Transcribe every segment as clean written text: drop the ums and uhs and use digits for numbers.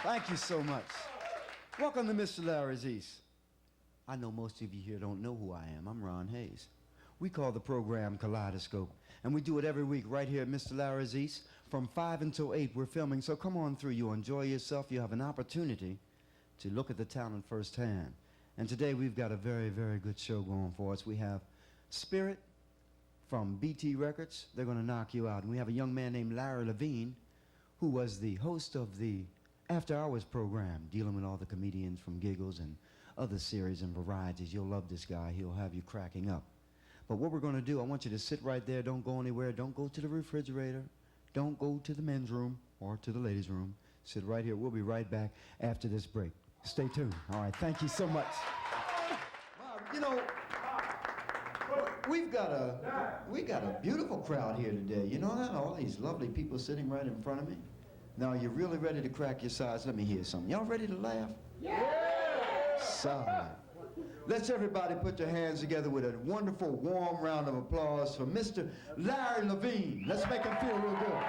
Thank you so much. Welcome to Mr. Larry's East. I know most of you here don't know who I am. I'm Ron Hayes. We call the program Kaleidoscope, and we do it every week right here at Mr. Larry's East. From 5 until 8, we're filming, so come on through. You enjoy yourself. You have an opportunity to look at the talent firsthand. And today we've got a very, very good show going for us. We have Spirit from BT Records. They're going to knock you out. And we have a young man named Larry Levine, who was the host of the After Hours program, dealing with all the comedians from Giggles and other series and varieties. You'll love this guy. He'll have you cracking up. But what we're going to do, I want you to sit right there. Don't go anywhere. Don't go to the refrigerator. Don't go to the men's room or to the ladies' room. Sit right here. We'll be right back after this break. Stay tuned. All right. Thank you so much. You know, we got a beautiful crowd here today. You know that? All these lovely people sitting right in front of me. Now, you're really ready to crack your sides? Let me hear something. Y'all ready to laugh? Yeah! Solid. Let's everybody put your hands together with a wonderful, warm round of applause for Mr. Larry Levine. Let's make him feel real good.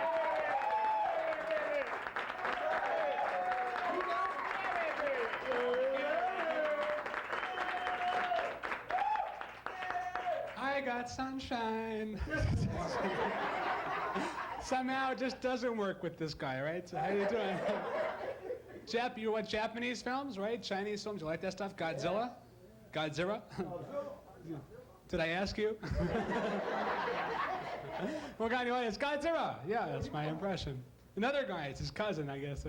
I got sunshine. Somehow it just doesn't work with this guy, right? So how you doing? You watch Japanese films, right? Chinese films, you like that stuff? Godzilla? Godzilla? Did I ask you? What guy do you like? It's Godzilla. Yeah, that's my impression. Another guy, it's his cousin, I guess.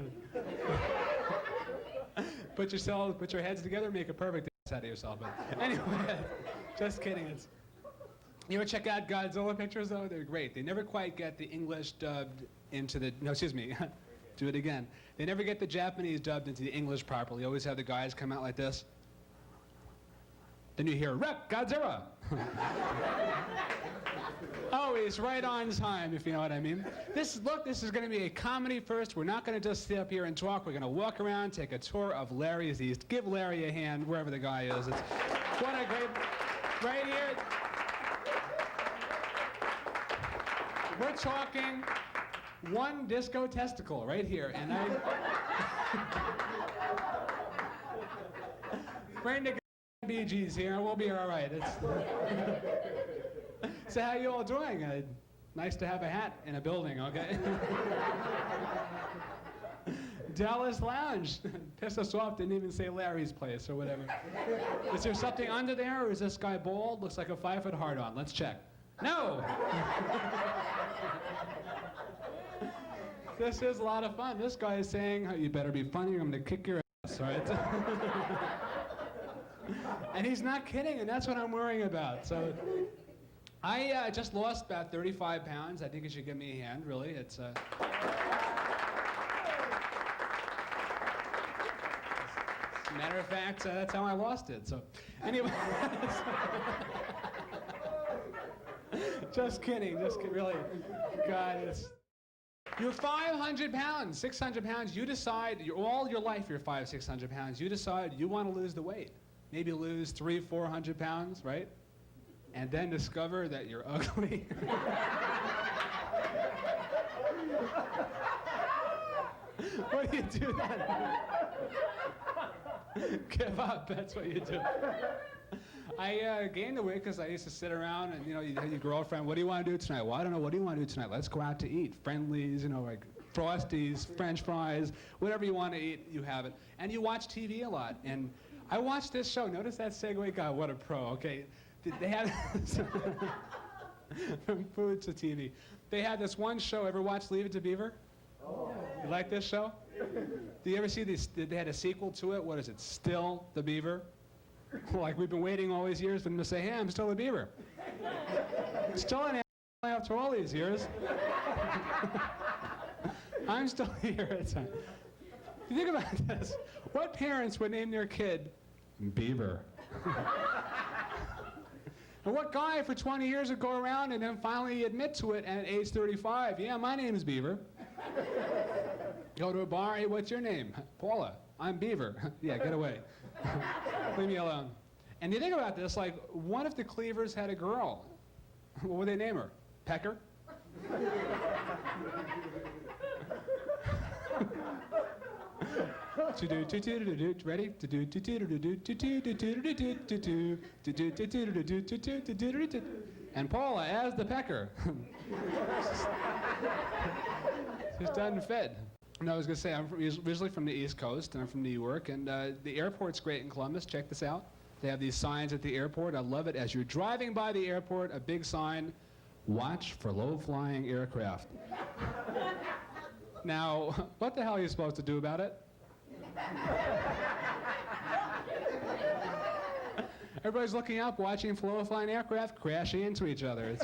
Put your heads together, make a perfect ass out of yourself. But anyway, just kidding. You ever check out Godzilla pictures, though? They're great. They never quite get the English dubbed into the... No, excuse me. Do it again. They never get the Japanese dubbed into the English properly. You always have the guys come out like this. Then you hear, "Rep, Godzilla!" Always right on time, if you know what I mean. This is going to be a comedy first. We're not going to just sit up here and talk. We're going to walk around, take a tour of Larry's East. Give Larry a hand, wherever the guy is. What a great... Right here... We're talking one disco testicle right here, and bring the Bee Gees here, and we'll be all right. So how you all doing? Nice to have a hat in a building, okay? Dallas Lounge. Pissed us off, didn't even say Larry's place or whatever. Is there something under there, or is this guy bald? Looks like a 5-foot hard-on. Let's check. No! This is a lot of fun. This guy is saying, "Oh, you better be funny, I'm gonna kick your ass," right? And he's not kidding, and that's what I'm worrying about. So, I just lost about 35 pounds. I think you should give me a hand, really. As a matter of fact, that's how I lost it. So, anyway. Just kidding, really. God, you're 500 pounds, 600 pounds. You decide, all your life you're 500, 600 pounds. You decide you want to lose the weight. Maybe lose 300, 400 pounds, right? And then discover that you're ugly. What do you do then? Give up, that's what you do. I gained the weight because I used to sit around and, you had your girlfriend, "What do you want to do tonight?" "Well, I don't know. What do you want to do tonight?" "Let's go out to eat." Friendlies, like Frosties, French fries, whatever you want to eat, you have it. And you watch TV a lot. And I watched this show. Notice that segue? God, what a pro, okay? They had... From food to TV. They had this one show. Ever watch Leave It to Beaver? Oh. You like this show? Do you ever see this? They had a sequel to it. What is it? Still the Beaver? Like we've been waiting all these years for them to say, "Hey, I'm still a beaver." Still an animal after all these years. I'm still here. You think about this. What parents would name their kid Beaver? And what guy for 20 years would go around and then finally admit to it at age 35? "Yeah, my name is Beaver." Go to a bar, "Hey, what's your name?" "Paula." "I'm Beaver." "Yeah, get away. Leave me alone." And you think about this, like, what if the Cleavers had a girl? What would they name her? Pecker? Ready? And Paula as the pecker. She's done and fed. No, I was going to say, I'm originally from the East Coast, and I'm from New York, and the airport's great in Columbus. Check this out. They have these signs at the airport. I love it. As you're driving by the airport, a big sign, watch for low-flying aircraft. Now, what the hell are you supposed to do about it? Everybody's looking up, watching for low-flying aircraft crashing into each other.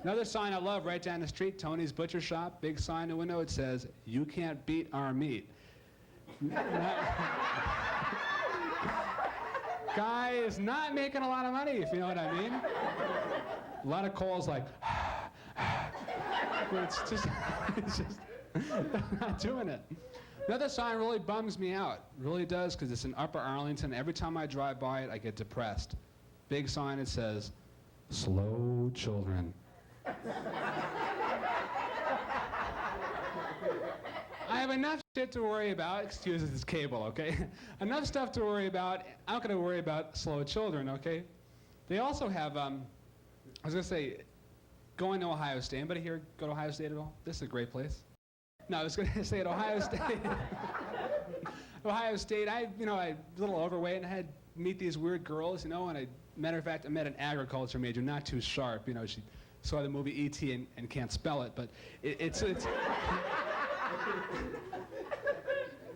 Another sign I love right down the street, Tony's Butcher Shop, big sign in the window. It says, "You can't beat our meat." Guy is not making a lot of money, if you know what I mean. A lot of calls like, it's just not doing it. Another sign really bums me out. It really does, because it's in Upper Arlington. Every time I drive by it, I get depressed. Big sign, it says, "Slow children." I have enough shit to worry about. Excuse this cable, okay? Enough stuff to worry about. I'm not going to worry about slow children, okay? They also have, I was going to say, going to Ohio State. Anybody here go to Ohio State at all? This is a great place. No, I was going to say at Ohio State. Ohio State, I'm a little overweight, and I had to meet these weird girls, and matter of fact, I met an agriculture major, not too sharp, she saw the movie E.T. and can't spell it, but it's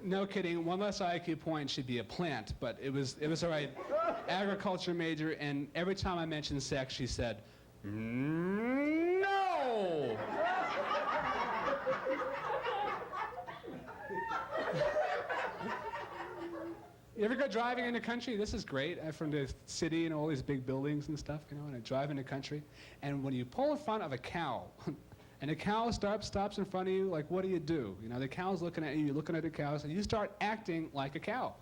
no kidding, one less IQ point should be a plant, but it was all right. Agriculture major, and every time I mentioned sex, she said, "No!" You ever go driving in the country? This is great. I'm from the city and all these big buildings and stuff, and I drive in the country. And when you pull in front of a cow, and the cow stops in front of you, like, what do? The cow's looking at you, you're looking at the cow, so you start acting like a cow.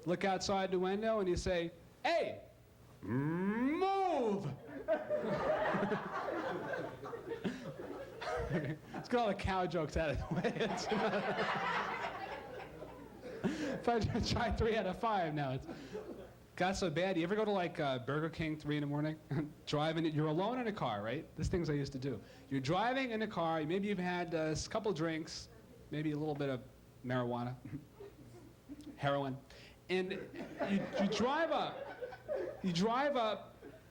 Look outside the window and you say, "Hey, move!" Let's get all the cow jokes out of the way. If I try 3 out of 5 now, it's got so bad. You ever go to Burger King 3 in the morning? Driving, you're alone in a car, right? These things I used to do. You're driving in a car, maybe you've had a couple drinks, maybe a little bit of marijuana, heroin, and you drive up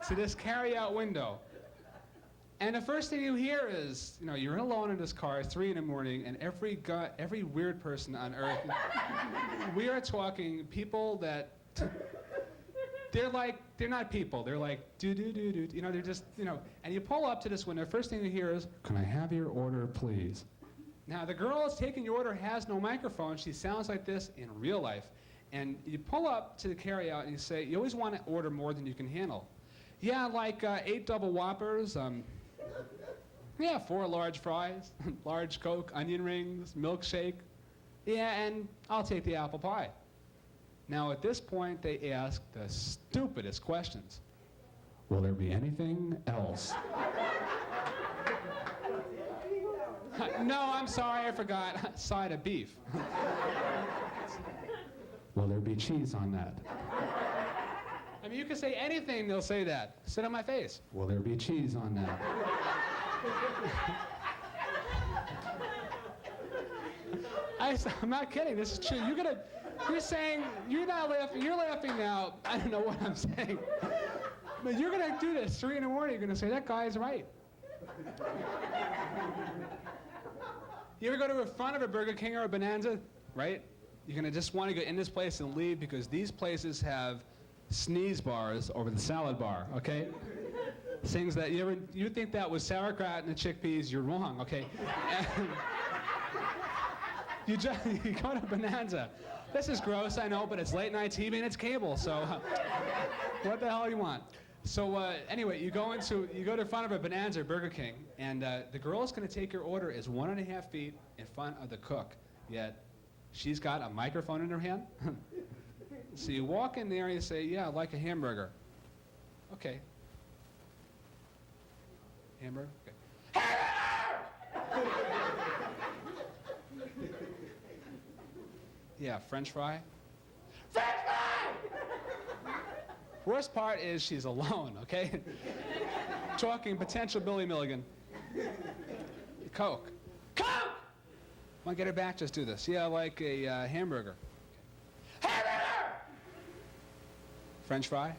to this carry-out window, and the first thing you hear is, you're alone in this car, 3 in the morning, and every weird person on earth, we are talking people that, they're not people, they're like, do-do-do-do, they're just, and you pull up to this window, first thing you hear is, "Can I have your order, please?" Now, the girl that's taking your order has no microphone, she sounds like this in real life, and you pull up to the carry-out and you say, you always want to order more than you can handle. Yeah, 8 double Whoppers, 4 large fries, large Coke, onion rings, milkshake. Yeah, and I'll take the apple pie. Now, at this point, they ask the stupidest questions. Will there be anything else? No, I'm sorry, I forgot. Side of beef. Will there be cheese on that? I mean, you can say anything, they'll say that. Sit on my face. Will there be cheese on that? I'm not kidding, this is true. You're saying, you're not laughing, you're laughing now. I don't know what I'm saying. But you're gonna do this 3 in the morning, you're gonna say, that guy is right. You ever go to the front of a Burger King or a Bonanza, right? You're gonna just wanna go in this place and leave because these places have sneeze bars over the salad bar, okay? Things that you think that was sauerkraut and the chickpeas, you're wrong, okay? You go to Bonanza. This is gross, I know, but it's late night TV and it's cable, so what the hell you want? So anyway, you go to front of a Bonanza or Burger King, and the girl's gonna take your order is 1.5 feet in front of the cook, yet she's got a microphone in her hand. So you walk in there and you say, yeah, I'd like a hamburger. Okay. Hamburger? Okay. Yeah, French fry. French fry! Worst part is she's alone, okay? Talking potential Billy Milligan. Coke. Coke! Want to get her back? Just do this. Yeah, like a hamburger. Hamburger! French fry?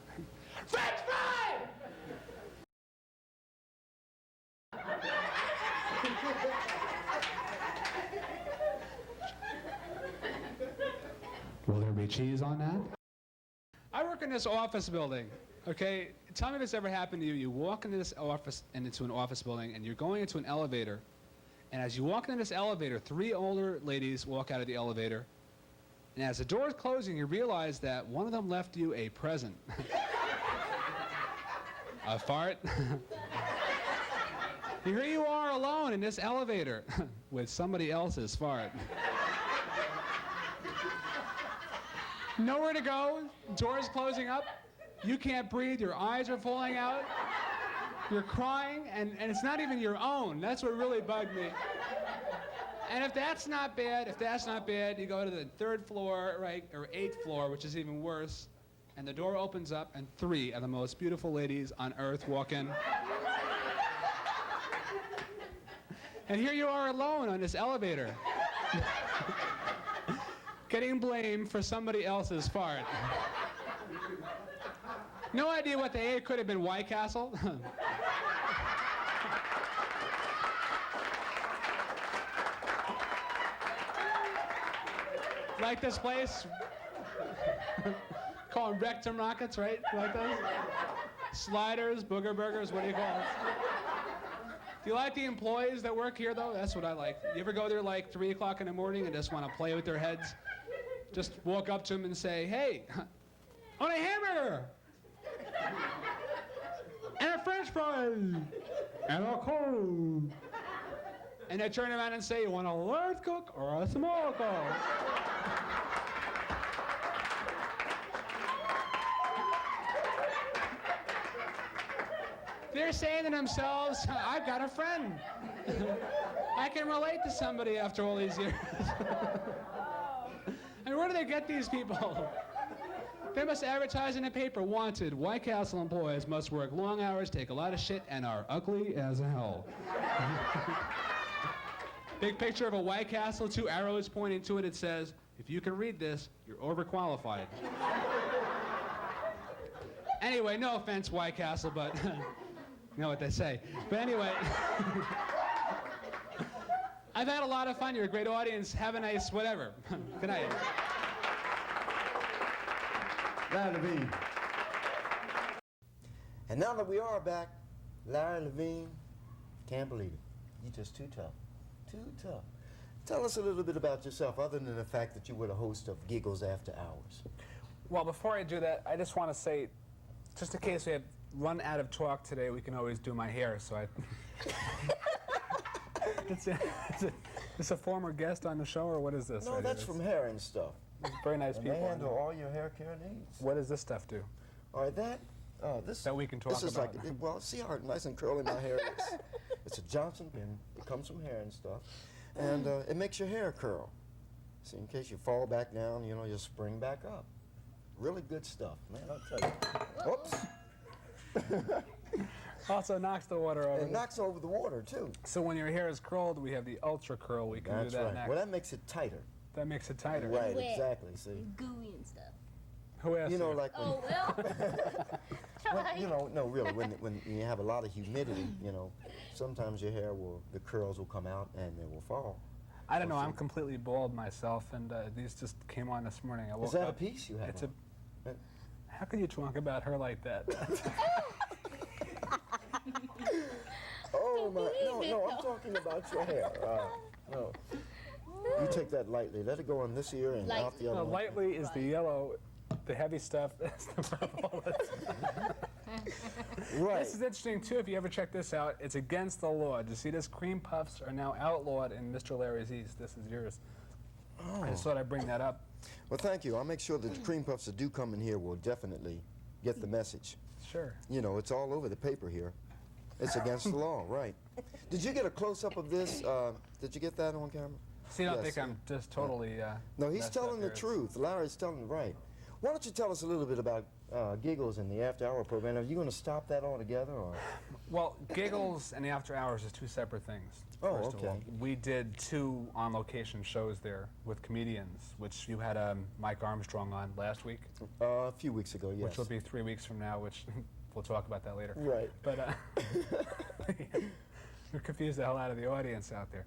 French fry! Will there be cheese on that? I work in this office building, okay? Tell me if this ever happened to you. You walk into this office, and into an office building, and you're going into an elevator, and as you walk into this elevator, 3 older ladies walk out of the elevator, and as the door is closing, you realize that one of them left you a present. A fart. Here you are alone in this elevator with somebody else's fart. Nowhere to go, doors closing up, you can't breathe, your eyes are falling out, you're crying, and it's not even your own. That's what really bugged me. And if that's not bad, you go to the 3rd floor, right, or 8th floor, which is even worse, and the door opens up, and 3 of the most beautiful ladies on earth walk in. And here you are alone on this elevator. Getting blamed for somebody else's fart. No idea what they ate. Could have been White Castle. Like this place? Call them rectum rockets, right? Like those? Sliders, booger burgers, what do you call it? Do you like the employees that work here, though? That's what I like. You ever go there like 3 o'clock in the morning and just want to play with their heads? Just walk up to them and say, hey, I want a hamburger! And a French fry! And a Coke! And they turn around and say, you want a large Coke or a small Coke? They're saying to themselves, I've got a friend. I can relate to somebody after all these years. And where do they get these people? They must advertise in the paper, wanted, White Castle employees must work long hours, take a lot of shit, and are ugly as hell. Big picture of a White Castle, 2 arrows pointing to it. It says, if you can read this, you're overqualified. Anyway, no offense, White Castle, but you know what they say. But anyway, I've had a lot of fun. You're a great audience. Have a nice whatever. Good night. Larry Levine. And now that we are back, Larry Levine, can't believe it. You're just too tough. Too tough. Tell us a little bit about yourself, other than the fact that you were the host of Giggles After Hours. Well, before I do that, I just want to say, just in case we have run out of talk today, we can always do my hair. So I. It's a former guest on the show, or what is this? No, right that's here? from Hair and Stuff. Very nice And people. they handle all your hair care needs. What does this stuff do? All right, this That we can talk this is about. like, well, see how nice and curly my hair is? It's a Johnson pin. It comes from Hair and Stuff. And it makes your hair curl. So in case you fall back down, you know, you'll spring back up. Really good stuff, man, I'll tell you. Oops. Also knocks the water over. It knocks over the water, too. So when your hair is curled, we have the ultra curl. We can That's do that right. next. Well, that makes it tighter. That makes it tighter. Right, Wet. exactly, see? Gooey and stuff. Who asked You know, you? like when, Oh, well. when- you know, no, really, when you have a lot of humidity, you know, sometimes your hair the curls will come out and they will fall. I don't know. Okay. I'm completely bald myself, and these just came on this morning. I woke Is that a up. piece you have It's on? How can you talk about her like that? Oh, my, no, I'm talking about your hair. No. You take that lightly. Let it go on this ear and Light. out the other No, one. lightly is the yellow. The heavy stuff is the purple. Right. This is interesting, too, if you ever check this out. It's against the law. Do you see this? Cream puffs are now outlawed in Mr. Larry's East. This is yours. Oh. I just thought I'd bring that up. Well, thank you. I'll make sure that the cream puffs that do come in here will definitely get the message. Sure. You know, it's all over the paper here. It's against the law, right. Did you get a close-up of this? Did you get that on camera? So you don't Yes. think I'm just totally... No, he's messed up telling the here. truth. Larry's telling right. Why don't you tell us a little bit about Giggles and the After Hour program? Are you going to stop that altogether, or? Well, Giggles and the After Hours is two separate things. Oh, first of all. okay. We did 2 on-location shows there with comedians, which you had Mike Armstrong on last week, A few weeks ago, yes. which will be 3 weeks from now, which we'll talk about that later. Right. But we confused the hell out of the audience out there.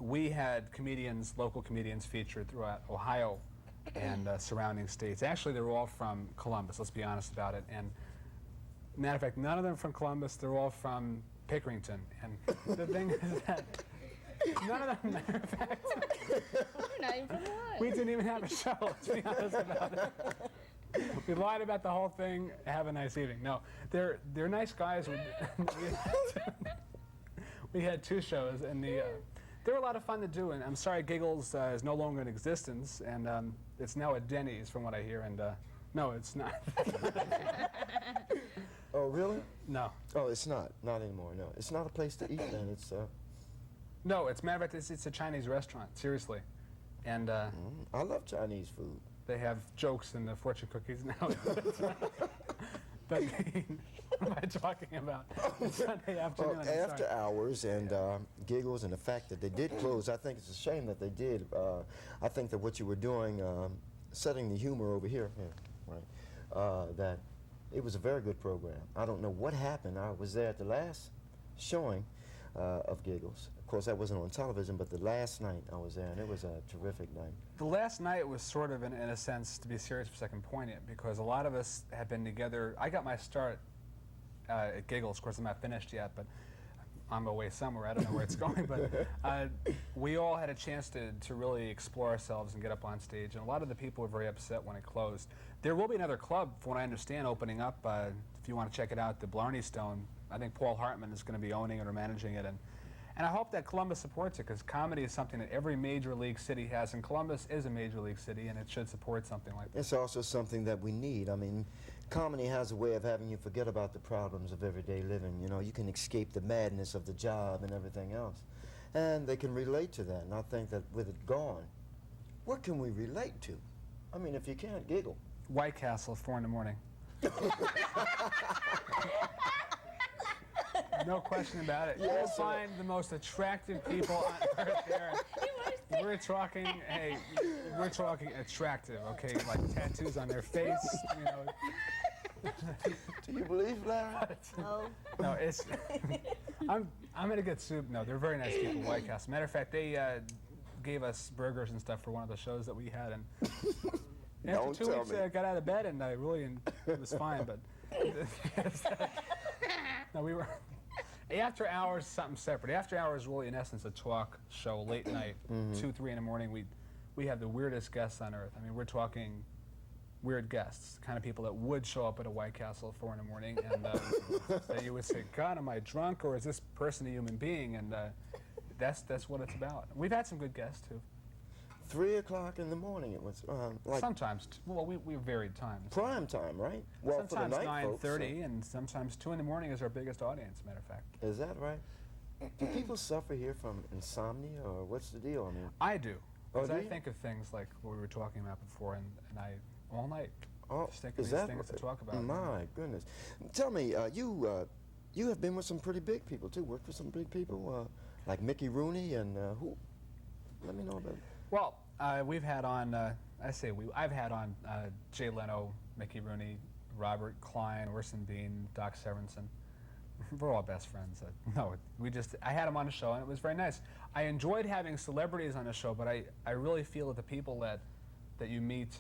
We had comedians, local comedians featured throughout Ohio and surrounding states. Actually, they were all from Columbus, let's be honest about it. And matter of fact, none of them from Columbus, they're all from Pickerington. And the thing is that none of them, matter of fact, You're not even from Ohio. we didn't even have a show, let's be honest about it. We lied about the whole thing. Have a nice evening. No, they're nice guys. We had 2 shows, and they were a lot of fun to do. And I'm sorry, Giggles is no longer in existence, and it's now at Denny's, from what I hear. And no, it's not. Oh, really? No, Oh, it's not. Not anymore, no. It's not a place to eat, then. It's, no. It's matter of fact, it's a Chinese restaurant. Seriously, and I love Chinese food. they have jokes in the fortune cookies now. But what am I talking about? It's Sunday afternoon. I'm After sorry. Hours and Giggles, and the fact that they did close, I think it's a shame that they did. I think that what you were doing, setting the humor over here, right, that it was a very good program. I don't know what happened. I was there at the last showing of Giggles. Of course, that wasn't on television, but the last night I was there, and it was a terrific night. The last night was sort of, in a sense, to be serious for a second, poignant, because a lot of us had been together. I got my start at Giggles. Of course, I'm not finished yet, but I'm away somewhere. I don't know where it's going, but we all had a chance to really explore ourselves and get up on stage, and a lot of the people were very upset when it closed. There will be another club, from what I understand, opening up. If you want to check it out, the Blarney Stone. I think Paul Hartman is going to be owning it or managing it, and I hope that Columbus supports it, because comedy is something that every major league city has, and Columbus is a major league city, and it should support something like that. It's also something that we need. I mean, comedy has a way of having you forget about the problems of everyday living. You know, you can escape the madness of the job and everything else. And they can relate to that. And I think that with it gone, what can we relate to? I mean, if you can't giggle. White Castle, 4 in the morning. No question about it. Yes, You'll sir. find the most attractive people on earth there. We're talking, hey, we're talking attractive, okay? Like tattoos on their face, you know. Do you believe, Larry? Oh, No, it's. I'm gonna get soup. No, they're very nice people, White Castle. Matter of fact, they gave us burgers and stuff for one of the shows that we had, and Don't after 2 tell weeks, me. I got out of bed and I really it was fine. But no, we were. After Hours, something separate. After Hours, really, in essence, a talk show, late night, 2, 3 in the morning. We have the weirdest guests on earth. I mean, we're talking weird guests, the kind of people that would show up at a White Castle at 4 in the morning, and that you would say, "God, am I drunk, or is this person a human being?" And that's what it's about. We've had some good guests too. 3 o'clock in the morning, it was like Sometimes, well, we varied times. prime time, right? Well, Sometimes for the night folks, 9:30, and sometimes 2 in the morning is our biggest audience. Matter of fact, Is that right? Do people suffer here from insomnia, or what's the deal? I mean, I do. Oh, Because do I you? think of things like what we were talking about before, and I all night. oh, Just think of is these that things to talk about. My goodness. Tell me, you have been with some pretty big people too. Worked with some big people, like Mickey Rooney and who? Let me know about it. Well, we've had on. I've had on Jay Leno, Mickey Rooney, Robert Klein, Orson Bean, Doc Severinsen. We're all best friends. I had them on the show, and it was very nice. I enjoyed having celebrities on the show, but I really feel that the people that you meet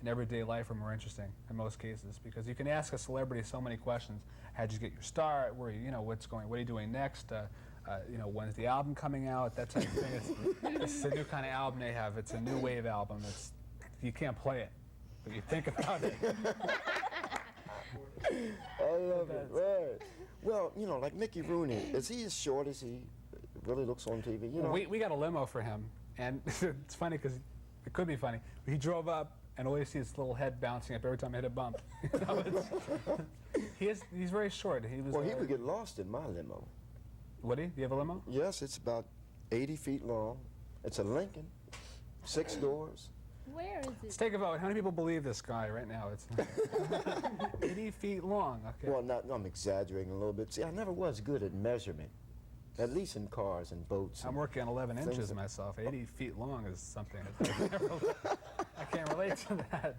in everyday life are more interesting in most cases, because you can ask a celebrity so many questions. How'd you get your start? Where what are you doing next? When's the album coming out? That type of thing. It's a new kind of album they have. It's a new wave album. You can't play it, but you think about it. I love it. Right. Well, like Mickey Rooney, is he as short as he really looks on TV? We got a limo for him, and it's funny because it could be funny. He drove up, and all you see is his little head bouncing up every time I hit a bump. He's very short. He was. Well, he would get lost in my limo. Woody, do you have a limo? Yes, it's about 80 feet long. It's a Lincoln, 6 doors. Where is Let's it? take a vote. How many people believe this guy right now? It's 80 feet long. Okay. Well, I'm exaggerating a little bit. See, I never was good at measurement, at least in cars and boats. I'm and working on 11 things inches that- myself. 80 feet long is something. I can't relate to that.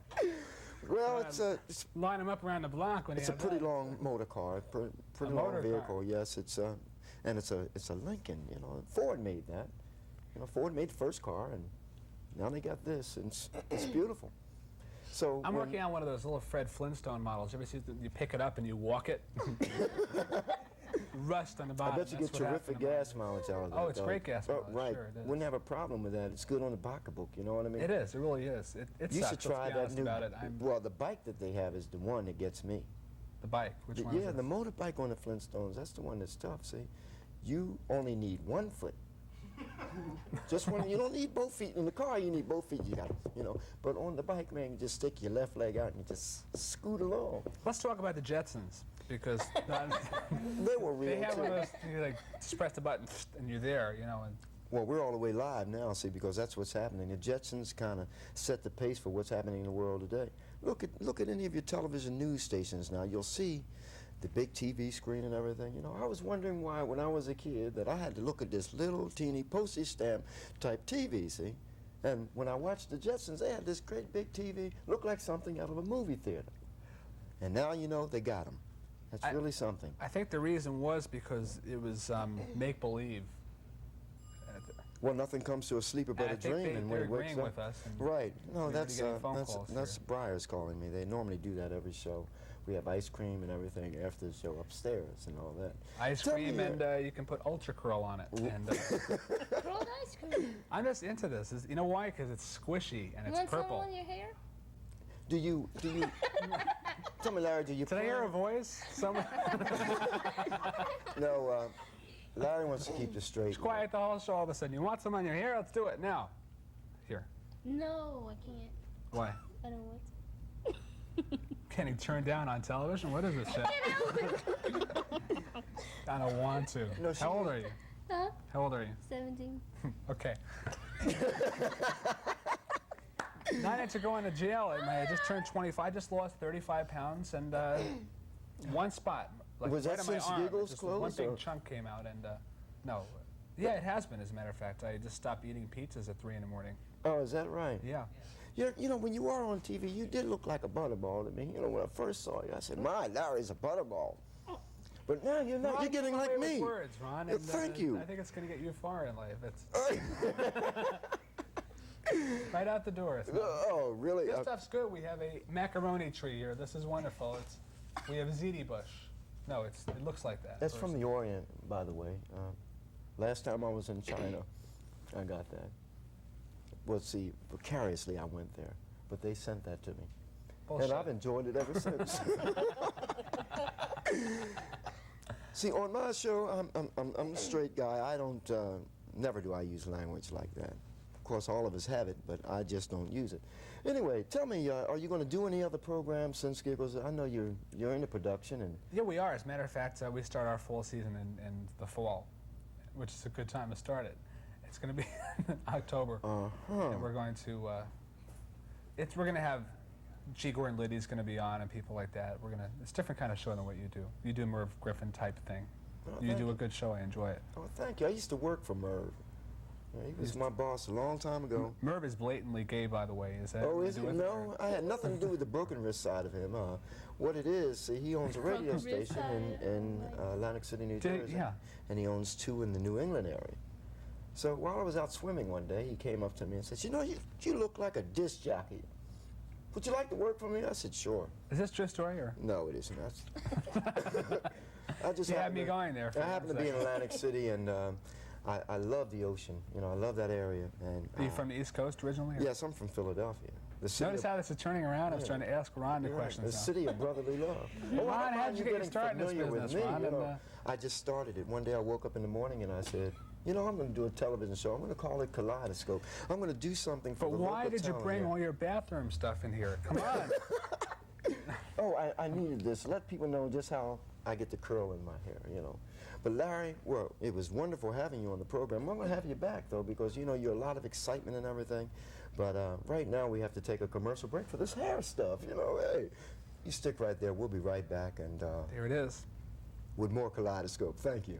Well, it's Line them up around the block when a you have pretty that. long motor car, pretty A long motor car. vehicle. Yes, it's a Lincoln. You know, Ford made that. You know, Ford made the first car, and now they got this, and it's beautiful. So I'm when- working on one of those little Fred Flintstone models. You ever see you pick it up and you walk it? Rust on the I bottom. bet you get That's what terrific happened to mine. gas mileage out of that. Oh, it's though. great gas mileage, Right. sure it is. Wouldn't have a problem with that. It's good on the pocketbook, you know what I mean? It is. It really is. It You sucks. should try Let's be that honest new. about it. Well, the bike that they have is the one that gets me. The bike. Which one? Yeah, is the it? motorbike on the Flintstones. That's the one that's tough. See, you only need 1 foot. Just one. You don't need both feet. In the car, you need both feet. You got, you know. But on the bike, man, you just stick your left leg out and you just scoot along. Let's talk about the Jetsons because They were real they have too. one of those. You like just press the button and you're there. You know. And Well, we're all the way live now, see, because that's what's happening. The Jetsons kind of set the pace for what's happening in the world today. Look at any of your television news stations now. You'll see the big TV screen and everything. You know, I was wondering why, when I was a kid, that I had to look at this little teeny postage stamp type TV, see? And when I watched the Jetsons, they had this great big TV, looked like something out of a movie theater. And now, you know, they got them. That's really something. I think the reason was because it was make believe. Well, nothing comes to a sleeper but I a think dream, and they're when he wakes agreeing up. with us. And Right. No, we're already that's getting phone calls that's here. Briar's calling me. They normally do that every show. We have ice cream and everything after the show upstairs and all that. Ice Tell me, cream and you can put Ultra Curl on it. And Rolled ice cream. I'm just into this. You know why? Because it's squishy and You it's want some purple. on your hair? do you tell me, Larry? Do you? Did I hear a voice? Someone No. Larry wants to keep this straight. It's quiet the whole show. All of a sudden, you want some on your hair? Let's do it now. Here. No, I can't. Why? I don't want to. Getting turned down on television? What is this shit? I don't want to. No, she- How old are you? Huh? How old are you? 17. Okay. Not into going to jail. I just turned 25. I just lost 35 pounds and one spot. Like Was right that on my since arm. Giggles Just one closed, big or- chunk came out and no. Yeah, it has been, as a matter of fact. I just stopped eating pizzas at 3 in the morning. Oh, is that right? Yeah. You know, when you were on TV, you did look like a butterball to me. You know, when I first saw you, I said, "My, Larry's a butterball." But now you're not. Ron, You're getting you like away with me. Words, Ron, Yeah, and, thank you. I think it's going to get you far in life. It's right out the door. It's not- Oh, really? This stuff's good. We have a macaroni tree here. This is wonderful. We have ziti bush. No, it looks like that. That's Or from is the Orient, by the way. Last time I was in China, I got that. Well, see, vicariously I went there, but they sent that to me. bullshit. And I've enjoyed it ever since. See, on my show, I'm a straight guy. I don't, never do I use language like that. Of course, all of us have it, but I just don't use it. Anyway, tell me, are you going to do any other programs since Giggles? I know you're into production and. Yeah, we are. As a matter of fact, we start our fall season in the fall, which is a good time to start it. It's going to be in October, and we're going to. We're going to have G. Gordon Liddy's going to be on and people like that. It's a different kind of show than what you do. You do Merv Griffin type thing. Oh, You thank do you. a good show. I enjoy it. Oh, thank you. I used to work for Merv. Yeah, he was my boss a long time ago. Merv is blatantly gay, by the way. Is that? Oh, to is do he? with it, No, or- I had nothing to do with the broken wrist side of him. What it is, see, he owns a radio Broken wrist station in side? Atlantic City, New Did- Jersey. yeah. And he owns 2 in the New England area. So while I was out swimming one day, he came up to me and said, "You know, you look like a disc jockey. Would you like to work for me?" I said, "Sure." Is this true story or? No, it isn't. I just You had happened me to- going there for I one happen to be in second. Atlantic City, and I love the ocean. You know, I love that area. And Are you from the East Coast originally? or- Yes, I'm from Philadelphia. The city Notice of, how this is turning around. I was Yeah. trying to ask Ron the You're right, questions. the now. city of brotherly love. Oh, Ron, I don't how'd mind you get your getting start in this familiar with business, me, Ron? you And, know. I just started it. One day I woke up in the morning and I said, "You know, I'm going to do a television show. I'm going to call it Kaleidoscope. I'm going to do something for But the why local did you town bring here." all your bathroom stuff in here? Come on. Oh, I needed this. Let people know just how I get the curl in my hair, you know. But Larry, well, it was wonderful having you on the program. I'm going to have you back, though, because, you know, you're a lot of excitement and everything. But right now we have to take a commercial break for this hair stuff, you know. Hey, you stick right there. We'll be right back and There it is. with more Kaleidoscope. Thank you.